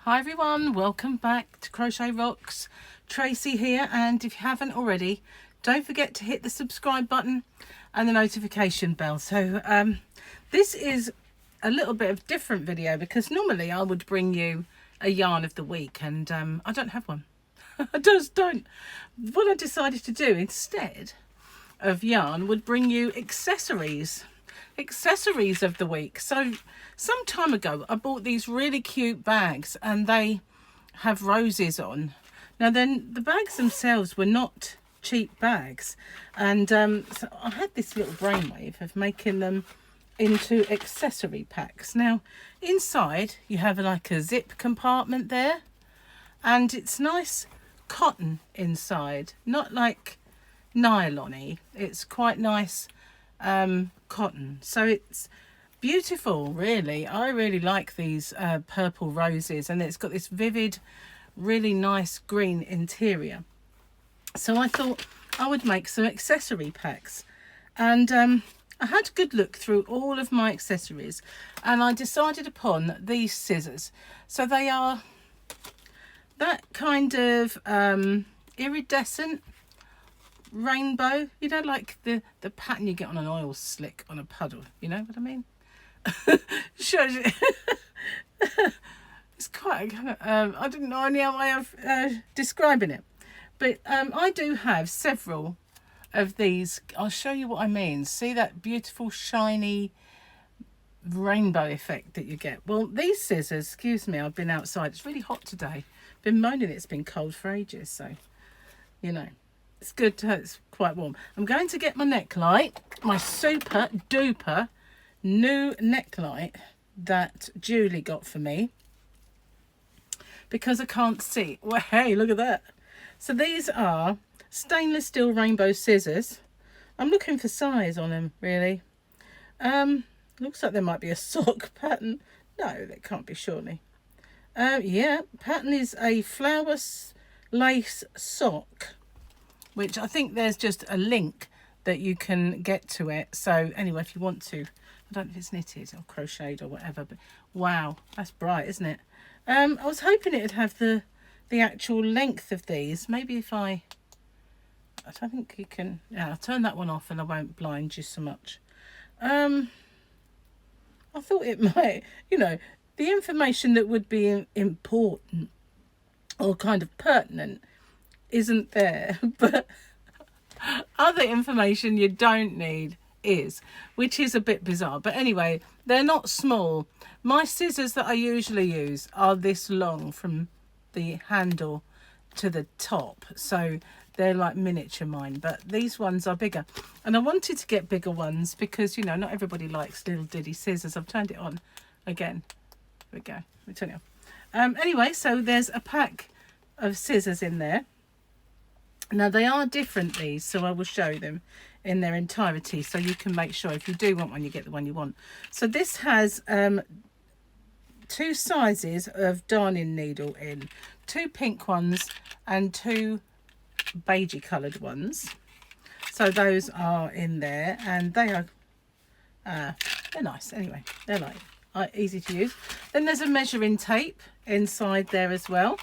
Hi everyone, welcome back to Crochet Rocks. Tracy here, and if you haven't already, don't forget to hit the subscribe button and the notification bell. So this is a little bit of a different video because normally I would bring you a yarn of the week, and I don't have one. I just don't. What I decided to do instead of yarn would bring you accessories of the week. So some time ago I bought these really cute bags, and they have roses on. Now then, the bags themselves were not cheap bags, and so I had this little brainwave of making them into accessory packs. Now inside you have like a zip compartment there, and it's nice cotton inside, not like nylon-y. It's quite nice cotton, so it's beautiful. Really, I really like these purple roses, and it's got this vivid, really nice green interior. So I thought I would make some accessory packs, and I had a good look through all of my accessories, and I decided upon these scissors. So they are that kind of iridescent rainbow, you know, like the pattern you get on an oil slick on a puddle, you know what I mean? Shows you. It's quite a kind of I didn't know any other way of describing it, but I do have several of these. I'll show you what I mean. See that beautiful shiny rainbow effect that you get? Well, these scissors, excuse me, I've been outside, it's really hot today, been moaning it's been cold for ages, so you know, it's good to, it's quite warm. I'm going to get my neck light, my super duper new neck light that Julie got for me, because I can't see. Well, hey, look at that. So these are stainless steel rainbow scissors. I'm looking for size on them, really. Looks like there might be a sock pattern. No, that can't be, surely. Yeah, pattern is a flower lace sock, which I think there's just a link that you can get to it. So anyway, if you want to, I don't know if it's knitted or crocheted or whatever, but wow, that's bright, isn't it? I was hoping it'd have the actual length of these. Maybe if I don't think you can. Yeah, I'll turn that one off and I won't blind you so much. I thought it might, you know, the information that would be important or kind of pertinent isn't there, but other information you don't need is, which is a bit bizarre. But anyway, they're not small. My scissors that I usually use are this long from the handle to the top, so they're like miniature mine, but these ones are bigger, and I wanted to get bigger ones because, you know, not everybody likes little diddy scissors. I've turned it on again. There we go. Let me turn it on. Anyway, so there's a pack of scissors in there. Now they are different, these, so I will show them in their entirety so you can make sure if you do want one, you get the one you want. So this has two sizes of darning needle in, two pink ones and two beigey coloured ones. So those are in there, and they are they're nice. Anyway, they're like easy to use. Then there's a measuring tape inside there as well,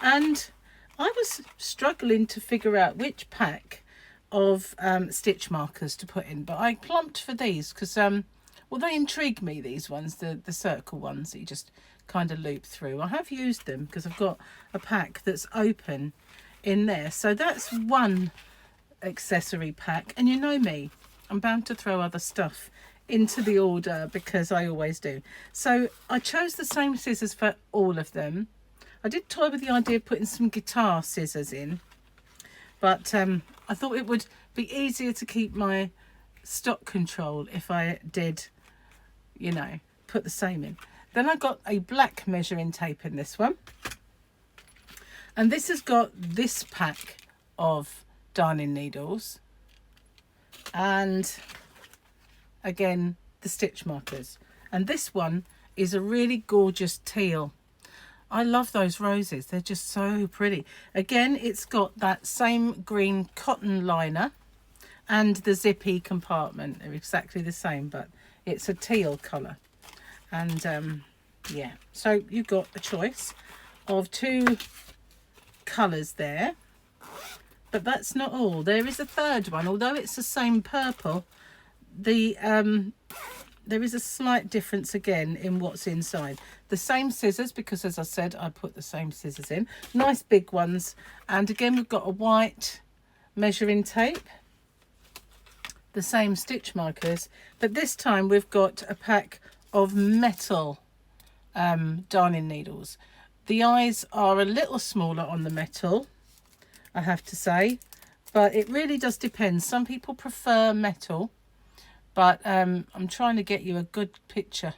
and I was struggling to figure out which pack of stitch markers to put in, but I plumped for these because well, they intrigue me, these ones, the circle ones that you just kind of loop through. I have used them because I've got a pack that's open in there. So that's one accessory pack, and you know me, I'm bound to throw other stuff into the order because I always do. So I chose the same scissors for all of them. I did toy with the idea of putting some guitar scissors in, but I thought it would be easier to keep my stock control if I did, you know, put the same in. Then I got a black measuring tape in this one, and this has got this pack of darning needles, and again the stitch markers, and this one is a really gorgeous teal. I love those roses, they're just so pretty. Again, it's got that same green cotton liner, and the zippy compartment are exactly the same, but it's a teal colour. And Yeah, so you've got a choice of 2 colours there, but that's not all. There is a third one, although it's the same purple. The there is a slight difference again in what's inside. The same scissors, because as I said, I put the same scissors in, nice big ones. And again, we've got a white measuring tape, the same stitch markers, but this time we've got a pack of metal darning needles. The eyes are a little smaller on the metal, I have to say, but it really does depend. Some people prefer metal, but I'm trying to get you a good picture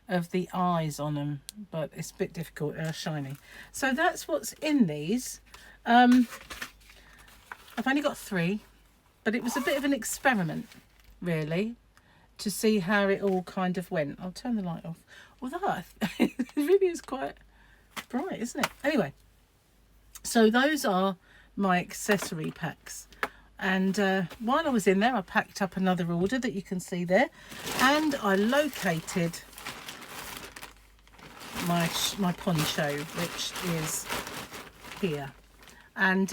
of the eyes on them, but it's a bit difficult. They're shiny. So that's what's in these. I've only got 3, but it was a bit of an experiment, really, to see how it all kind of went. I'll turn the light off. Although it really is quite bright, isn't it? Anyway, so those are my accessory packs. And while I was in there, I packed up another order that you can see there, and I located my poncho, which is here. And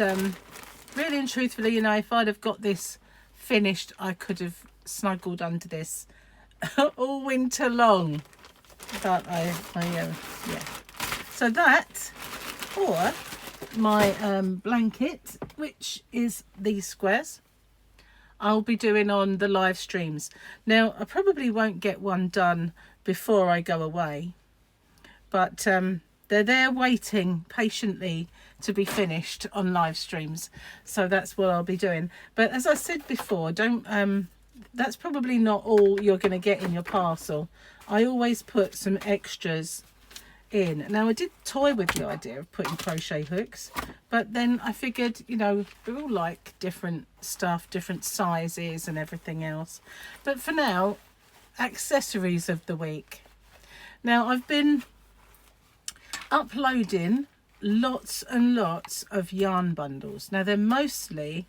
really and truthfully, you know, if I'd have got this finished, I could have snuggled under this all winter long. But yeah. So that, or my blanket, which is these squares, I'll be doing on the live streams. Now, I probably won't get one done before I go away, but they're there waiting patiently to be finished on live streams. So that's what I'll be doing. But as I said before, don't that's probably not all you're going to get in your parcel. I always put some extras in. Now, I did toy with the idea of putting crochet hooks, but then I figured, you know, we all like different stuff, different sizes and everything else. But for now, accessories of the week. Now, I've been uploading lots and lots of yarn bundles. Now, they're mostly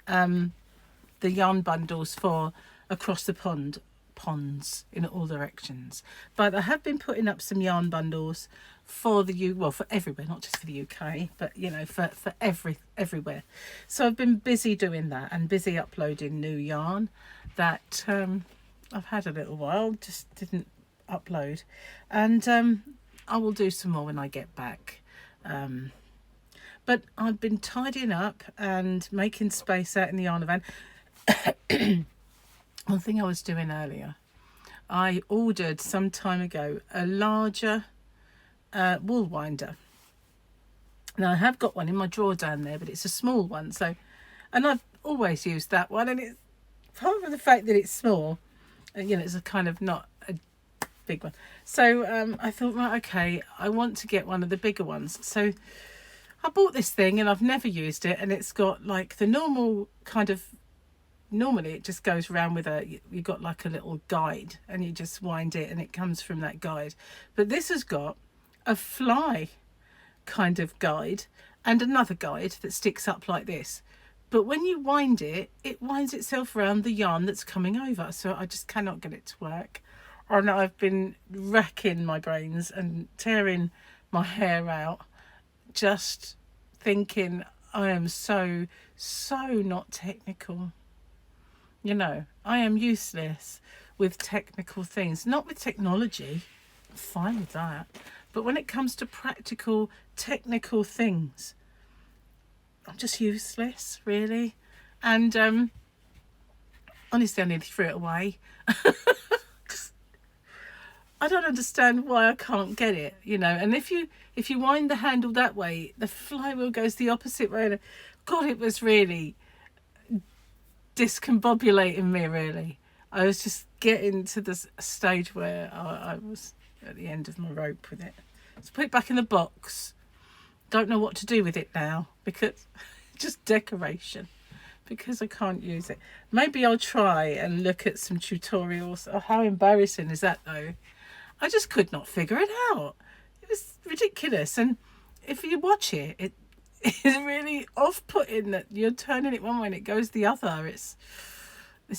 the yarn bundles for across the ponds in all directions, but I have been putting up some yarn bundles for for everywhere, not just for the UK, but you know, for everywhere. So I've been busy doing that and busy uploading new yarn that I've had a little while, just didn't upload, and I will do some more when I get back. But I've been tidying up and making space out in the yarn van. One thing I was doing earlier, I ordered some time ago a larger wool winder. Now, I have got one in my drawer down there, but it's a small one. So, and I've always used that one, and it's part of the fact that it's small, you know, it's a kind of not a big one. So I thought, right, okay, I want to get one of the bigger ones. So I bought this thing, and I've never used it, and it's got like the normal kind of, normally it just goes around with you got like a little guide, and you just wind it and it comes from that guide. But this has got a fly kind of guide and another guide that sticks up like this. But when you wind it, it winds itself around the yarn that's coming over. So I just cannot get it to work. And I've been racking my brains and tearing my hair out, just thinking I am so not technical. You know, I am useless with technical things. Not with technology, I'm fine with that. But when it comes to practical, technical things, I'm just useless, really. And honestly, I nearly threw it away. I don't understand why I can't get it, you know. And if you wind the handle that way, the flywheel goes the opposite way. God, it was really discombobulating me, really. I was just getting to this stage where I was at the end of my rope with it. So put it back in the box. Don't know what to do with it now, because just decoration, because I can't use it. Maybe I'll try and look at some tutorials. Oh, how embarrassing is that though? I just could not figure it out. It was ridiculous. And if you watch it, it is really off-putting that you're turning it one way and it goes the other. It's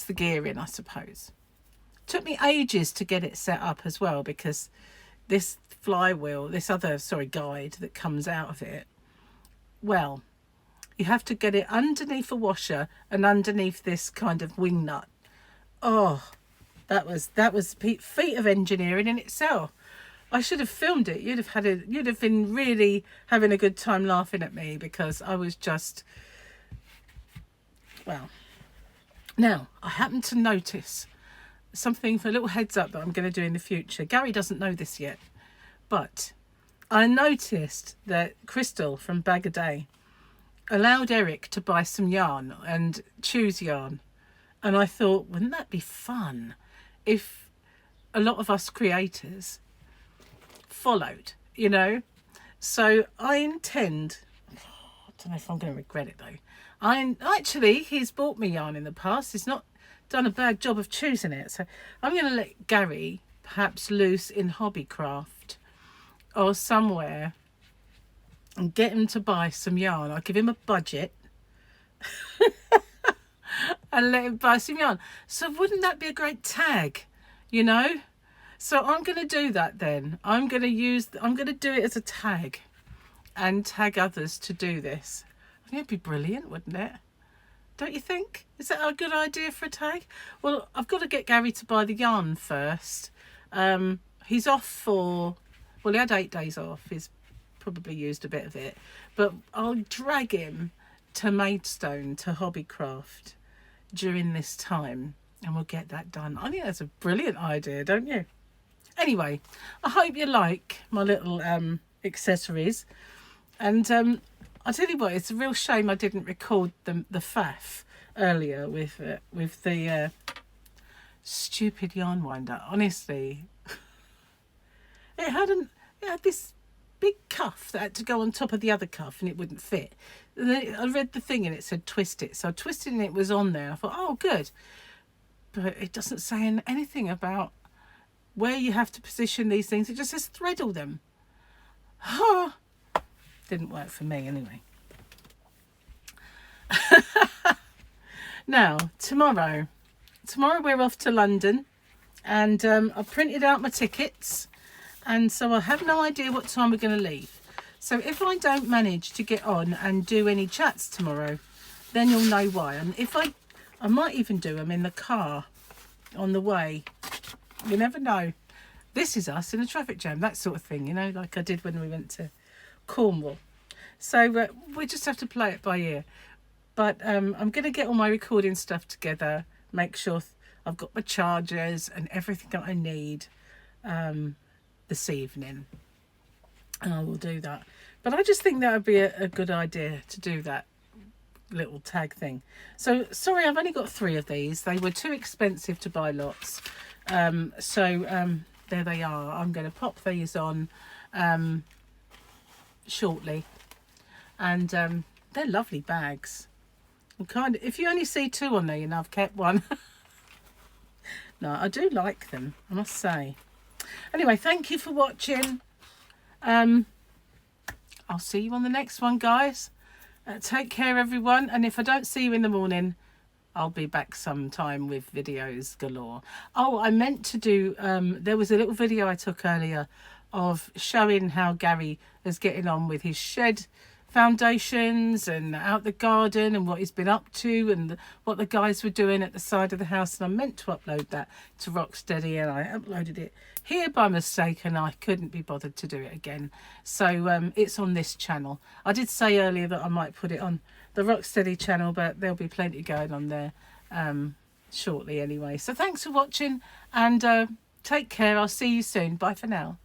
the gearing, I suppose. It took me ages to get it set up as well, because this flywheel, this other, sorry, guide that comes out of it, well, you have to get it underneath a washer and underneath this kind of wing nut. Oh, that was feat of engineering in itself. I should have filmed it. You'd have been really having a good time laughing at me, because I was just, well. Now, I happened to notice something, for a little heads up, that I'm going to do in the future. Gary doesn't know this yet, but I noticed that Crystal from Bag a Day allowed Eric to buy some yarn and choose yarn. And I thought, wouldn't that be fun if a lot of us creators followed, you know? So I intend, I don't know if I'm going to regret it though. Actually, he's bought me yarn in the past. He's not done a bad job of choosing it. So I'm going to let Gary perhaps loose in Hobbycraft or somewhere and get him to buy some yarn. I'll give him a budget and let him buy some yarn. So wouldn't that be a great tag, you know? So I'm going to do that then. I'm going to do it as a tag and tag others to do this. I think it'd be brilliant, wouldn't it? Don't you think? Is that a good idea for a tag? Well, I've got to get Gary to buy the yarn first. He's off for, well, he had 8 days off. He's probably used a bit of it. But I'll drag him to Maidstone, to Hobbycraft during this time, and we'll get that done. I think that's a brilliant idea, don't you? Anyway, I hope you like my little accessories. And I'll tell you what, it's a real shame I didn't record the faff earlier with the stupid yarn winder. Honestly, it had this big cuff that had to go on top of the other cuff, and it wouldn't fit. And then I read the thing and it said twist it, so I twisted and it was on there. I thought, oh good, but it doesn't say anything about where you have to position these things. It just says threadle them. Oh, didn't work for me anyway. Now tomorrow we're off to London, and I've printed out my tickets, and so I have no idea what time we're going to leave. So if I don't manage to get on and do any chats tomorrow, then you'll know why. And if I might even do them in the car on the way. You never know. This is us in a traffic jam, that sort of thing, you know, like I did when we went to Cornwall. So we just have to play it by ear. But I'm going to get all my recording stuff together, make sure I've got my chargers and everything that I need this evening. And I will do that. But I just think that would be a good idea to do that little tag thing. So, sorry, I've only got 3 of these. They were too expensive to buy lots. There they are. I'm going to pop these on shortly. And they're lovely bags. And if you only see 2 on there, you know I've kept one. No, I do like them, I must say. Anyway, thank you for watching. I'll see you on the next one, guys. Take care, everyone. And if I don't see you in the morning, I'll be back sometime with videos galore. Oh, I meant to do, there was a little video I took earlier of showing how Gary is getting on with his shed foundations and out the garden and what he's been up to and what the guys were doing at the side of the house. And I meant to upload that to Rocksteady, and I uploaded it here by mistake, and I couldn't be bothered to do it again. So it's on this channel. I did say earlier that I might put it on the Rocksteady channel, but there'll be plenty going on there shortly anyway. So thanks for watching, and take care. I'll see you soon. Bye for now.